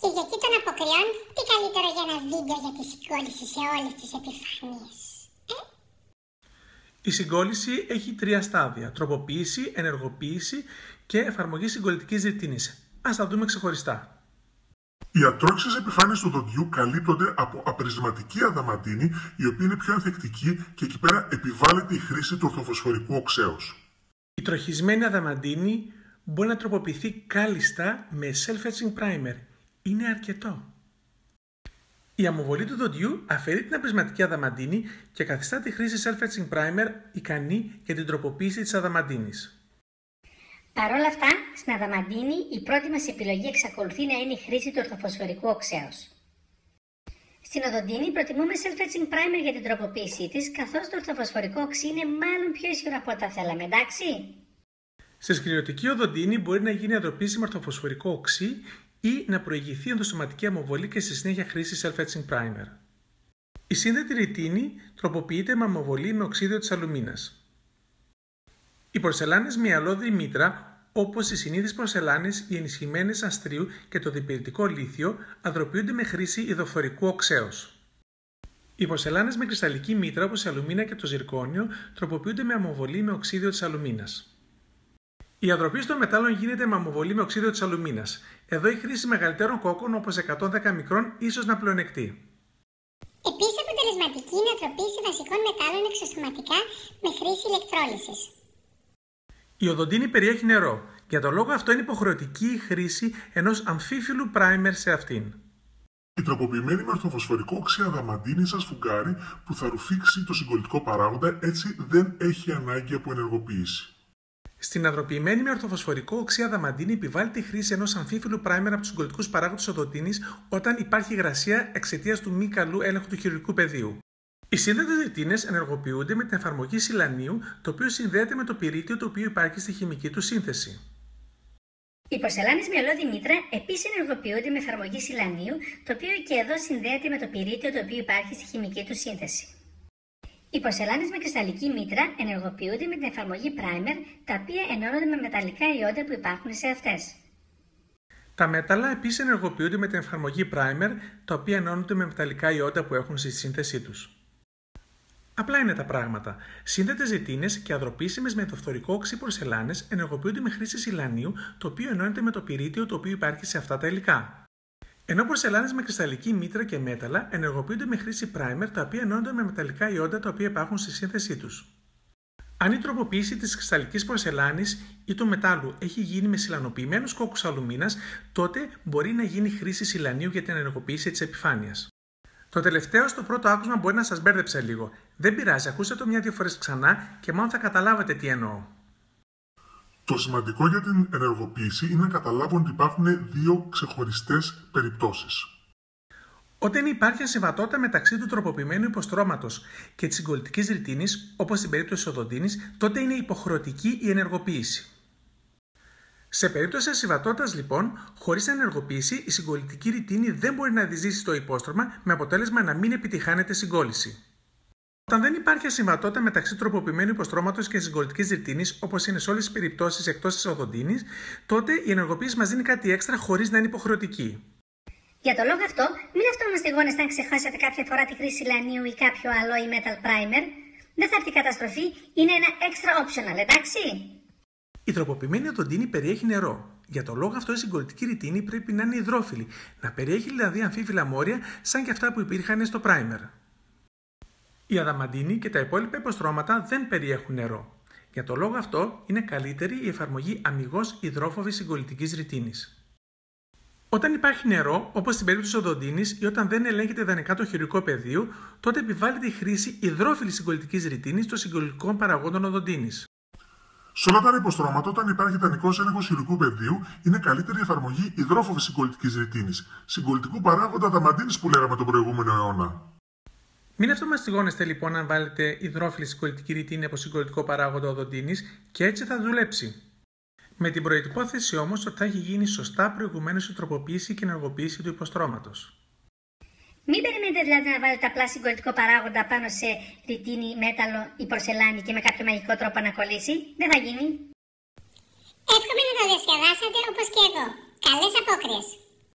Κυριακή των Αποκριών, τι καλύτερο για ένα βίντεο για τη συγκόλληση σε όλες τις επιφάνειες. Η συγκόλληση έχει 3 στάδια: τροποποίηση, ενεργοποίηση και εφαρμογή συγκολλητικής ρητίνης. Ας τα δούμε ξεχωριστά. Οι ατρόξιες επιφάνειες του δοντιού καλύπτονται από απρισματική αδαμαντίνη, η οποία είναι πιο ανθεκτική και εκεί πέρα επιβάλλεται η χρήση του ορθοφωσφορικού οξέως. Η τροχισμένη αδαμαντίνη μπορεί να τροποποιηθεί κάλλιστα με self-etching primer. Είναι αρκετό. Η αμοβολή του δοντιού αφαιρεί την απρισματική αδαμαντίνη και καθιστά τη χρήση self-etching primer ικανή για την τροποποίηση της αδαμαντίνης. Παρ' όλα αυτά, στην αδαμαντίνη η πρώτη μας επιλογή εξακολουθεί να είναι η χρήση του ορθοφωσφορικού οξέως. Στην οδοντίνη προτιμούμε self-etching primer για την τροποποίησή της, καθώς το ορθοφωσφορικό οξύ είναι μάλλον πιο ισχυρό από ό,τι θα θέλαμε, εντάξει? Σε σκληρωτική οδοντίνη μπορεί να γίνει αδροπήσιμο ορθοφωσφορικό οξύ ή να προηγηθεί ενδοστοματική αμοβολή και στη συνέχεια χρήση self-etching primer. Η σύνθετη ρητίνη τροποποιείται με αμοβολή με οξύδιο της αλουμίνας. Οι πορσελάνες με ιαλώδη μήτρα, όπως οι συνήθεις πορσελάνες, οι ενισχυμένες αστρίου και το διπηρητικό λίθιο, αδροποιούνται με χρήση ιδοφορικού οξέως. Οι πορσελάνες με κρυσταλλική μήτρα, όπως η αλουμίνα και το ζυρκόνιο, τροποποιούνται με αμοβολή με οξύδιο της αλουμίνας. Η αδροποίηση των μετάλλων γίνεται με αμοβολή με οξύδιο της αλουμίνας. Εδώ η χρήση μεγαλύτερων κόκκων, όπως 110 μικρών, ίσως να πλεονεκτεί. Επίσης αποτελεσματική είναι η αδροποίηση βασικών μετάλλων εξωστοματικά με χρήση ηλεκτρόλυσης. Η οδοντίνη περιέχει νερό. Για τον λόγο αυτό είναι υποχρεωτική η χρήση ενός αμφίφυλλου primer σε αυτήν. Η τροποποιημένη με ορθοφωσφορικό οξύ αδαμαντίνη σας φουγγάρι που θα ρουφήξει το συγκολλητικό παράγοντα, έτσι δεν έχει ανάγκη από ενεργοποίηση. Στην αδροποιημένη με ορθοφωσφορικό οξύ αδαμαντίνη επιβάλλεται η χρήση ενός αμφίφυλλου primer από τους συγκολλητικούς παράγοντες οδοντίνης όταν υπάρχει υγρασία εξαιτίας του μη καλού έλεγχου του χειρουργικού πεδίου. Οι σύνθετες ρητίνες ενεργοποιούνται με την εφαρμογή σιλανίου, το οποίο συνδέεται με το πυρίτιο το οποίο υπάρχει στη χημική του σύνθεση. Οι πορσελάνες με ιαλώδη μήτρα επίσης ενεργοποιούνται με εφαρμογή σιλανίου, το οποίο και εδώ συνδέεται με το πυρίτιο το οποίο υπάρχει στη χημική του σύνθεση. Οι πορσελάνες με κρυσταλλική μήτρα ενεργοποιούνται με την εφαρμογή primer, τα οποία ενώνονται με μεταλλικά ιόντα που υπάρχουν σε αυτές. Τα μέταλλα επίσης ενεργοποιούνται με την εφαρμογή primer, τα οποία ενώνονται με μεταλλικά ιόντα που έχουν στη σύνθεσή τους. Απλά είναι τα πράγματα. Σύνθετες ρητίνες και αδροποιήσιμες με ιδοφθορικό οξύ πορσελάνες ενεργοποιούνται με χρήση σιλανίου, το οποίο ενώνεται με το πυρίτιο το οποίο υπάρχει σε αυτά τα υλικά. Ενώ πορσελάνες με κρυσταλλική μήτρα και μέταλλα ενεργοποιούνται με χρήση primer, τα οποία ενώνονται με μεταλλικά ιόντα τα οποία υπάρχουν στη σύνθεσή τους. Αν η τροποποίηση της κρυσταλλικής πορσελάνης ή του μετάλλου έχει γίνει με σιλανοποιημένους κόκκους αλουμίνας, τότε μπορεί να γίνει χρήση σιλανίου για την ενεργοποίηση της επιφάνειας. Το τελευταίο στο πρώτο άκουσμα μπορεί να σας μπέρδεψε λίγο. Δεν πειράζει, ακούστε το 1-2 φορές ξανά και μάλλον θα καταλάβετε τι εννοώ. Το σημαντικό για την ενεργοποίηση είναι να καταλάβουν ότι υπάρχουν 2 ξεχωριστές περιπτώσεις. Όταν υπάρχει ασυμβατότητα μεταξύ του τροποποιημένου υποστρώματος και της συγκολλητικής ρητίνης, όπως στην περίπτωση της οδοντίνης, τότε είναι υποχρεωτική η ενεργοποίηση. Σε περίπτωση ασυμβατότητας, λοιπόν, χωρίς ενεργοποίηση, η συγκολλητική ρητίνη δεν μπορεί να διζήσει το υπόστρωμα με αποτέλεσμα να μην επιτυχάνεται συγκόλληση. Όταν δεν υπάρχει ασυμβατότητα μεταξύ τροποποιημένου υποστρώματος και συγκολλητικής ρητίνης, όπως είναι σε όλες τις περιπτώσεις εκτός της οδοντίνης, τότε η ενεργοποίηση μας δίνει κάτι έξτρα χωρίς να είναι υποχρεωτική. Για τον λόγο αυτό, μην αυτόμαστε γόνες αν ξεχάσετε κάποια φορά τη χρήση σιλανίου ή κάποιο άλλο ή metal primer. Δεν θα έρθει καταστροφή, είναι ένα extra optional, εντάξει? Η τροποποιημένη οδοντίνη περιέχει νερό. Για τον λόγο αυτό η συγκολλητική ρητίνη πρέπει να είναι υδρόφιλη, να περιέχει δηλαδή αμφίφυλλα μόρια σαν και αυτά που υπήρχαν στο primer. Η αδαμαντίνη και τα υπόλοιπα υποστρώματα δεν περιέχουν νερό. Για τον λόγο αυτό είναι καλύτερη η εφαρμογή αμιγώς υδρόφοβης συγκολλητικής ρητίνης. Όταν υπάρχει νερό, όπως στην περίπτωση της οδοντίνης ή όταν δεν ελέγχεται ιδανικά το χειρουργικό πεδίο, τότε επιβάλλεται η χρήση υδρόφιλης συγκολλητικής ρητίνης των συγκολλητικών παραγόντων οδοντίνης. Σε όλα τα υποστρώματα, όταν υπάρχει ιδανικός έλεγχος χειρουργικού πεδίου, είναι καλύτερη η εφαρμογή υδρόφοβης συγκολλητικής ρητίνης, συγκολλητικού παράγοντα αδαμαντίνης που λέγαμε τον προηγούμενο αιώνα. Μην αυτομαστιγώνεστε λοιπόν αν βάλετε υδρόφιλη συγκολλητική ρητίνη από συγκολλητικό παράγοντα οδοντίνης και έτσι θα δουλέψει. Με την προϋπόθεση όμως ότι θα έχει γίνει σωστά προηγουμένως η τροποποίηση και ενεργοποίηση του υποστρώματος. Μην περιμένετε δηλαδή να βάλετε απλά συγκολλητικό παράγοντα πάνω σε ρητίνη, μέταλλο ή πορσελάνη και με κάποιο μαγικό τρόπο να κολλήσει. Δεν θα γίνει. Εύχομαι να το διασκεδάσατε όπως και εγώ. Καλές απόκριες!